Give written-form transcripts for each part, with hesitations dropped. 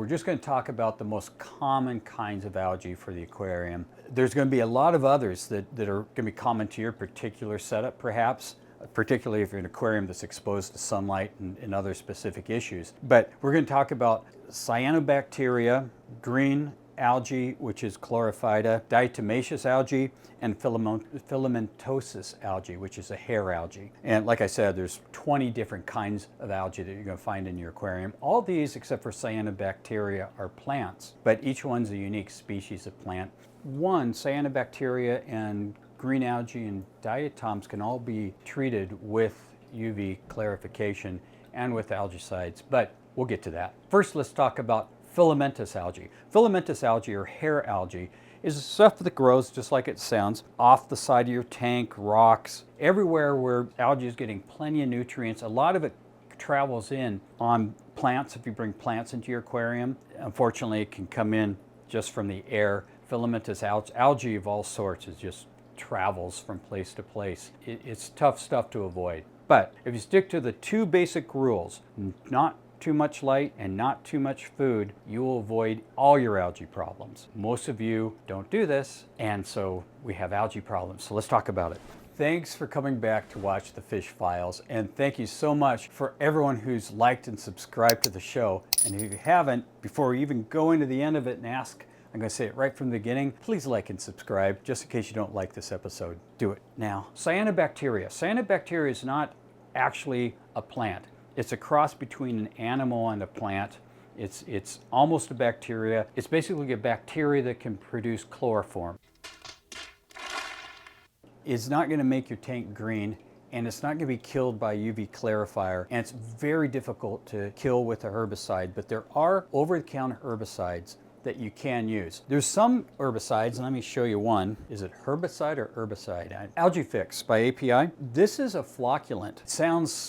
We're just going to talk about the most common kinds of algae for the aquarium. There's going to be a lot of others that are going to be common to your particular setup, perhaps, particularly if you're in an aquarium that's exposed to sunlight and other specific issues. But we're going to talk about cyanobacteria, green algae, which is chlorophyta, diatomaceous algae, and filamentous algae, which is a hair algae. And like I said, there's 20 different kinds of algae that you're going to find in your aquarium. All these, except for cyanobacteria, are plants, but each one's a unique species of plant. Cyanobacteria and green algae and diatoms can all be treated with UV clarification and with algicides, but we'll get to that. First, let's talk about filamentous algae. Filamentous algae, or hair algae, is stuff that grows just like it sounds off the side of your tank, rocks, everywhere where algae is getting plenty of nutrients. A lot of it travels in on plants. If you bring plants into your aquarium, unfortunately it can come in just from the air. Filamentous algae of all sorts is just travels from place to place. It's tough stuff to avoid. But if you stick to the two basic rules, not too much light and not too much food, you will avoid all your algae problems. Most of you don't do this, and so we have algae problems. So let's talk about it. Thanks for coming back to watch the Fish Files, and thank you so much for everyone who's liked and subscribed to the show. And if you haven't, before we even go into the end of it and ask, I'm going to say it right from the beginning, please like and subscribe, just in case you don't like this episode. Do it now. Cyanobacteria. Cyanobacteria is not actually a plant. It's a cross between an animal and a plant. It's almost a bacteria. It's basically a bacteria that can produce chloroform. It's not going to make your tank green, and it's not going to be killed by UV clarifier, and it's very difficult to kill with a herbicide, but there are over-the-counter herbicides that you can use. There's some herbicides, and let me show you one. Is it herbicide or herbicide? Algae Fix by API. This is a flocculant.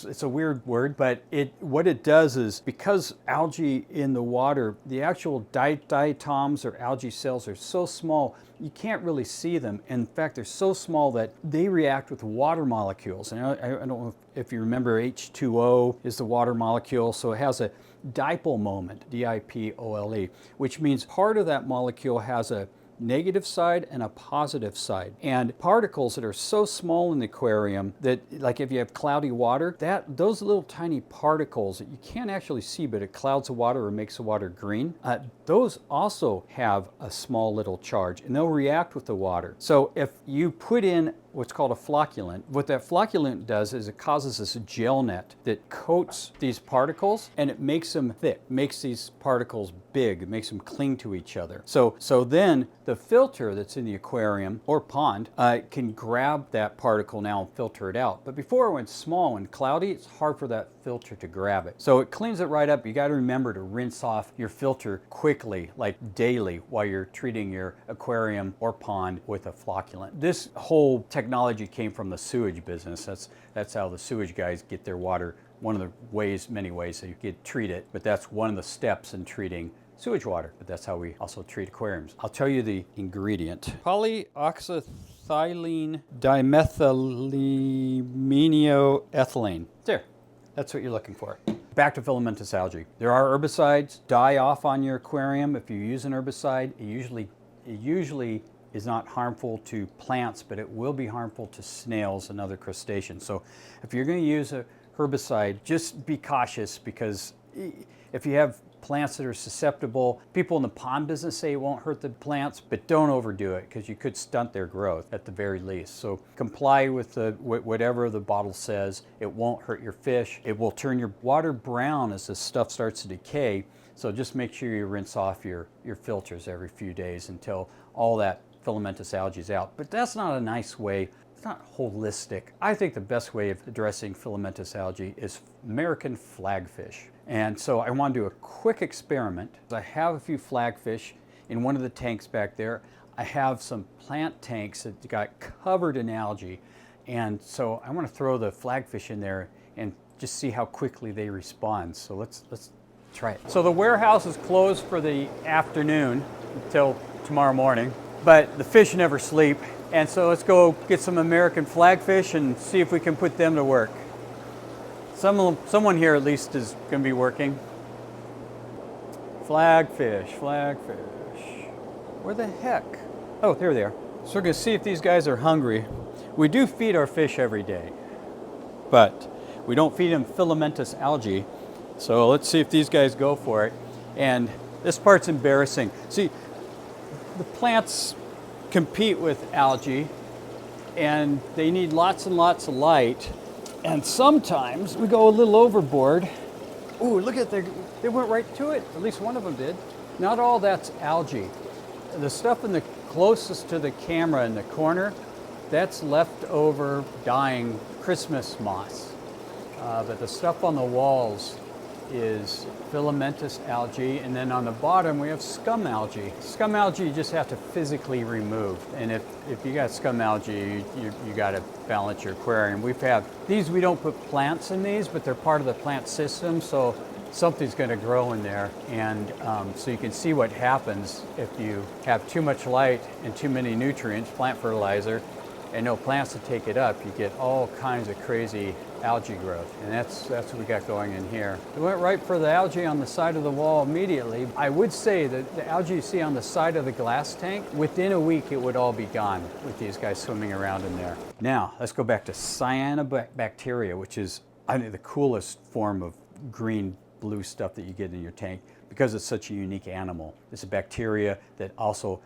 It's a weird word, but what it does is, because algae in the water, the actual diatoms or algae cells are so small, you can't really see them. In fact, they're so small that they react with water molecules. And I don't know if you remember, H2O is the water molecule, so it has a dipole moment, D-I-P-O-L-E, which means part of that molecule has a negative side and a positive side. And particles that are so small in the aquarium that, like if you have cloudy water, those little tiny particles that you can't actually see, but it clouds the water or makes the water green, those also have a small little charge, and they'll react with the water. So if you put in what's called a flocculant, what that flocculant does is it causes this gel net that coats these particles, and it makes them thick, makes these particles big, it makes them cling to each other. So then the filter that's in the aquarium or pond can grab that particle now and filter it out. But before, when it's small and cloudy, it's hard for that filter to grab it. So it cleans it right up. You got to remember to rinse off your filter quickly, like daily, while you're treating your aquarium or pond with a flocculant. This whole technology came from the sewage business. That's how the sewage guys get their water. One of the ways, many ways that you could treat it, but that's one of the steps in treating sewage water. But that's how we also treat aquariums. I'll tell you the ingredient. Polyoxyethylene dimethylaminoethylene. There. That's what you're looking for. Back to filamentous algae. There are herbicides. Die off on your aquarium. If you use an herbicide, it usually is not harmful to plants, but it will be harmful to snails and other crustaceans. So if you're going to use a herbicide, just be cautious, because if you have plants that are susceptible, people in the pond business say it won't hurt the plants, but don't overdo it, because you could stunt their growth at the very least. So comply with whatever the bottle says. It won't hurt your fish. It will turn your water brown as the stuff starts to decay. So just make sure you rinse off your filters every few days until all that filamentous algae is out. But that's not a nice way. It's not holistic. I think the best way of addressing filamentous algae is American flagfish. And so I want to do a quick experiment. I have a few flagfish in one of the tanks back there. I have some plant tanks that got covered in algae. And so I want to throw the flagfish in there and just see how quickly they respond. So let's try it. So the warehouse is closed for the afternoon until tomorrow morning, but the fish never sleep. And so let's go get some American flagfish and see if we can put them to work. Someone here at least is going to be working. Flagfish, flagfish. Where the heck? Oh, there they are. So we're gonna see if these guys are hungry. We do feed our fish every day, but we don't feed them filamentous algae. So let's see if these guys go for it. And this part's embarrassing. See, the plants compete with algae and they need lots and lots of light. And sometimes we go a little overboard. Ooh, look at they went right to it. At least one of them did. Not all that's algae. The stuff in the closest to the camera in the corner, that's leftover dying Christmas moss. But the stuff on the walls is filamentous algae, and then on the bottom we have scum algae. Scum algae you just have to physically remove, and if you got scum algae, you got to balance your aquarium. We don't put plants in these, but they're part of the plant system, so something's going to grow in there. And so you can see what happens if you have too much light and too many nutrients, plant fertilizer, and no plants to take it up. You get all kinds of crazy algae growth, and that's what we got going in here. We went right for the algae on the side of the wall immediately. I would say that the algae you see on the side of the glass tank, within a week it would all be gone with these guys swimming around in there. Now let's go back to cyanobacteria, which is, I think, the coolest form of green blue stuff that you get in your tank because it's such a unique animal. It's a bacteria that also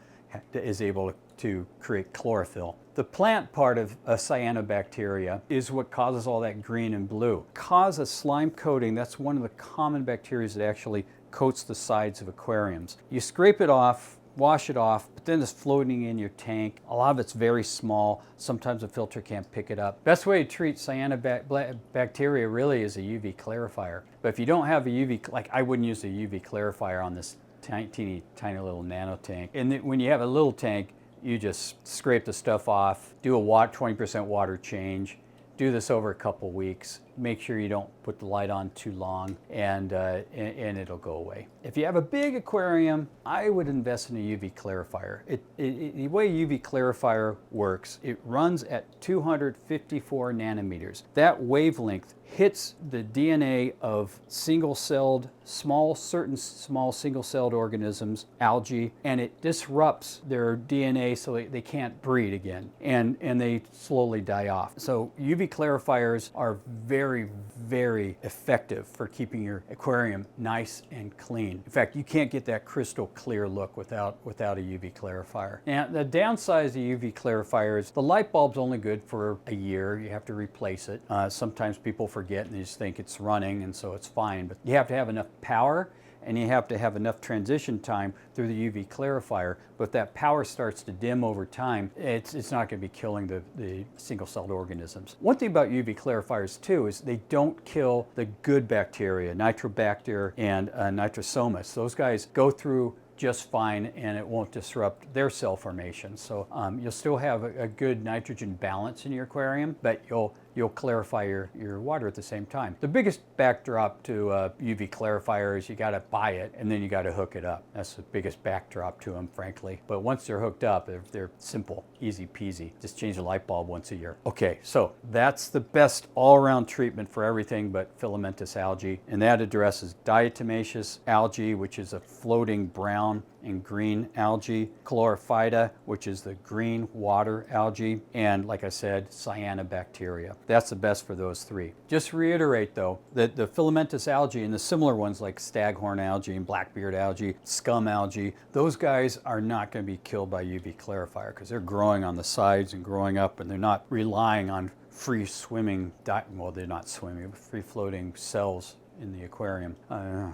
is able to create chlorophyll. The plant part of a cyanobacteria is what causes all that green and blue. Cause a slime coating, that's one of the common bacteria that actually coats the sides of aquariums. You scrape it off, wash it off, but then it's floating in your tank. A lot of it's very small. Sometimes a filter can't pick it up. Best way to treat cyanobacteria really is a UV clarifier. But if you don't have a UV, like I wouldn't use a UV clarifier on this tiny little nano tank. And then when you have a little tank, you just scrape the stuff off, do a 20% water change, do this over a couple weeks. Make sure you don't put the light on too long, and it'll go away. If you have a big aquarium, I would invest in a UV clarifier. The way UV clarifier works, it runs at 254 nanometers. That wavelength hits the DNA of single-celled, certain small single-celled organisms, algae, and it disrupts their DNA so they can't breed again, and they slowly die off. So UV clarifiers are very, very effective for keeping your aquarium nice and clean. In fact, you can't get that crystal clear look without a UV clarifier. Now, the downside of UV clarifiers, the light bulb's only good for a year. You have to replace it. Sometimes people forget and they just think it's running, and so it's fine. But you have to have enough power, and you have to have enough transition time through the UV clarifier. But if that power starts to dim over time, it's not going to be killing the single-celled organisms. One thing about UV clarifiers too is they don't kill the good bacteria, Nitrobacter and Nitrosomus. Those guys go through just fine, and it won't disrupt their cell formation. So you'll still have a good nitrogen balance in your aquarium, but you'll clarify your water at the same time. The biggest backdrop to UV clarifier is you got to buy it, and then you got to hook it up. That's the biggest backdrop to them, frankly. But once they're hooked up, they're simple, easy peasy. Just change the light bulb once a year. Okay, so that's the best all-around treatment for everything but filamentous algae, and that addresses diatomaceous algae, which is a floating brown and green algae, chlorophyta, which is the green water algae, and like I said, cyanobacteria. That's the best for those three. Just reiterate though, that the filamentous algae and the similar ones like staghorn algae and blackbeard algae, scum algae, those guys are not going to be killed by UV clarifier because they're growing on the sides and growing up, and they're not relying on free swimming, well, they're not swimming, but free floating cells in the aquarium. I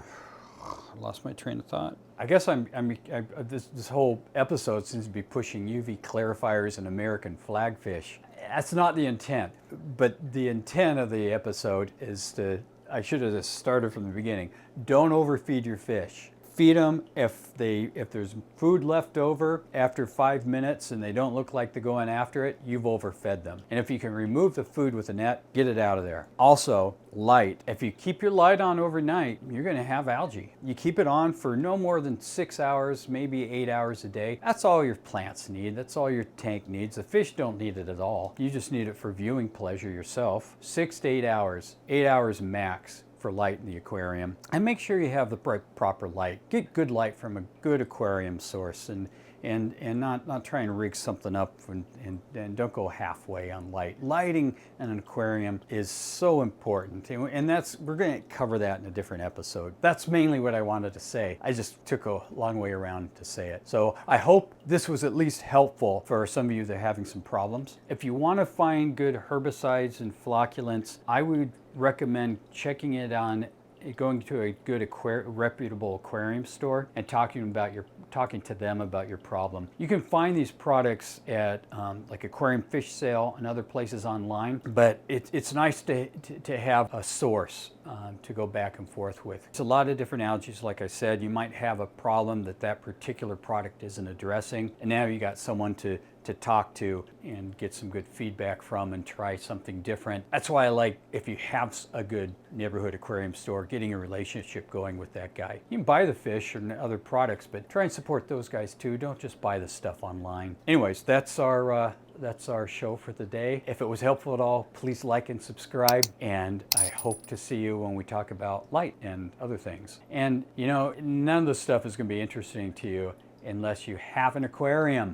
lost my train of thought. I guess this whole episode seems to be pushing UV clarifiers and American flagfish. That's not the intent, but the intent of the episode is I should have just started from the beginning. Don't overfeed your fish. Feed them if there's food left over after 5 minutes and they don't look like they're going after it, you've overfed them. And if you can remove the food with a net, get it out of there. Also, light. If you keep your light on overnight, you're going to have algae. You keep it on for no more than 6 hours, maybe 8 hours a day. That's all your plants need. That's all your tank needs. The fish don't need it at all. You just need it for viewing pleasure yourself. 6 to 8 hours, 8 hours max. for light in the aquarium. And make sure you have the proper light. Get good light from a good aquarium source, and not try and rig something up, and don't go halfway on light. Lighting in an aquarium is so important, and we're going to cover that in a different episode. That's mainly what I wanted to say. I just took a long way around to say it. So I hope this was at least helpful for some of you that are having some problems. If you want to find good herbicides and flocculants, I would recommend checking it on, going to a good reputable aquarium store and talking to them about your problem. You can find these products at like Aquarium Fish Sale and other places online, but it's nice to have a source to go back and forth with. It's a lot of different algae. Like I said, you might have a problem that particular product isn't addressing, and now you got someone to talk to and get some good feedback from and try something different. That's why I like, if you have a good neighborhood aquarium store, getting a relationship going with that guy. You can buy the fish and other products, but try and support those guys too. Don't just buy the stuff online. Anyways, that's our show for the day. If it was helpful at all, please like and subscribe, and I hope to see you when we talk about light and other things. And you know, none of this stuff is going to be interesting to you unless you have an aquarium.